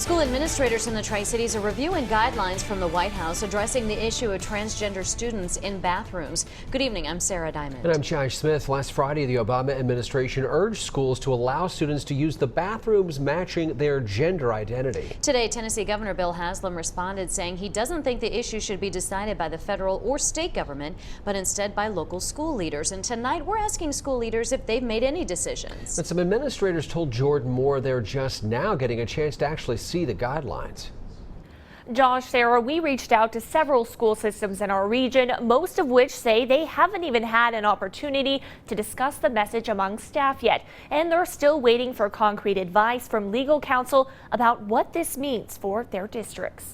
School administrators in the Tri-Cities are reviewing guidelines from the White House addressing the issue of transgender students in bathrooms. Good evening, I'm Sarah Diamond. And I'm Josh Smith. Last Friday, the Obama administration urged schools to allow students to use the bathrooms matching their gender identity. Today, Tennessee Governor Bill Haslam responded saying he doesn't think the issue should be decided by the federal or state government, but instead by local school leaders. And tonight, we're asking school leaders if they've made any decisions. But some administrators told Jordan Moore they're just now getting a chance to actually see the guidelines. Josh, Sarah, we reached out to several school systems in our region, most of which say they haven't even had an opportunity to discuss the message among staff yet. And they're still waiting for concrete advice from legal counsel about what this means for their districts.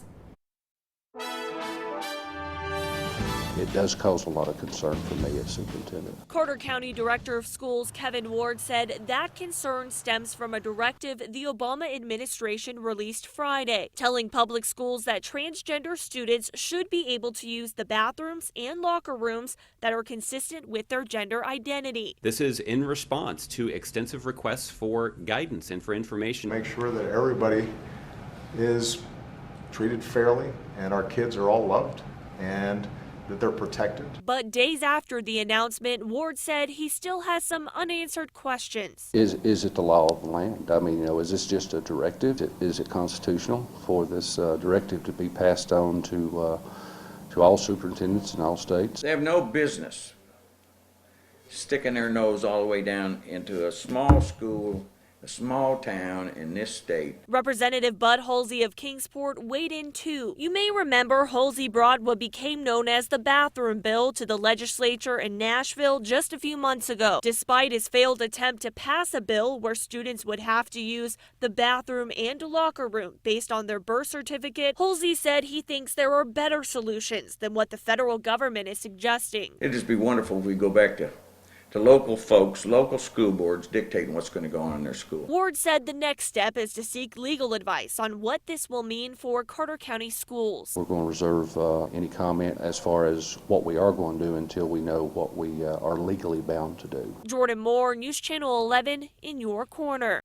It does cause a lot of concern for me as superintendent. Carter County Director of Schools Kevin Ward said that concern stems from a directive the Obama administration released Friday, telling public schools that transgender students should be able to use the bathrooms and locker rooms that are consistent with their gender identity. This is in response to extensive requests for guidance and for information. Make sure that everybody is treated fairly and our kids are all loved and that they're protected. But days after the announcement, Ward said he still has some unanswered questions. Is it the law of the land? I mean, is this just a directive? Is it constitutional for this directive to be passed on to all superintendents in all states? They have no business sticking their nose all the way down into a small school, a small town in this state. Representative Bud Halsey of Kingsport weighed in too. You may remember Halsey brought what became known as the bathroom bill to the legislature in Nashville just a few months ago. Despite his failed attempt to pass a bill where students would have to use the bathroom and a locker room based on their birth certificate, Halsey said he thinks there are better solutions than what the federal government is suggesting. It'd just be wonderful if we go back to local folks, local school boards dictating what's going to go on in their school. Ward said the next step is to seek legal advice on what this will mean for Carter County schools. We're going to reserve any comment as far as what we are going to do until we know what we are legally bound to do. Jordan Moore, News Channel 11 in your corner.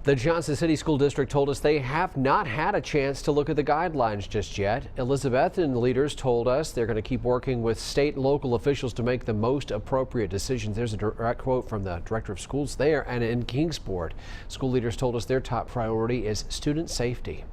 The Johnson City School District told us they have not had a chance to look at the guidelines just yet. Elizabethan leaders told us they're going to keep working with state and local officials to make the most appropriate decisions. There's a direct quote from the director of schools there. And in Kingsport, school leaders told us their top priority is student safety.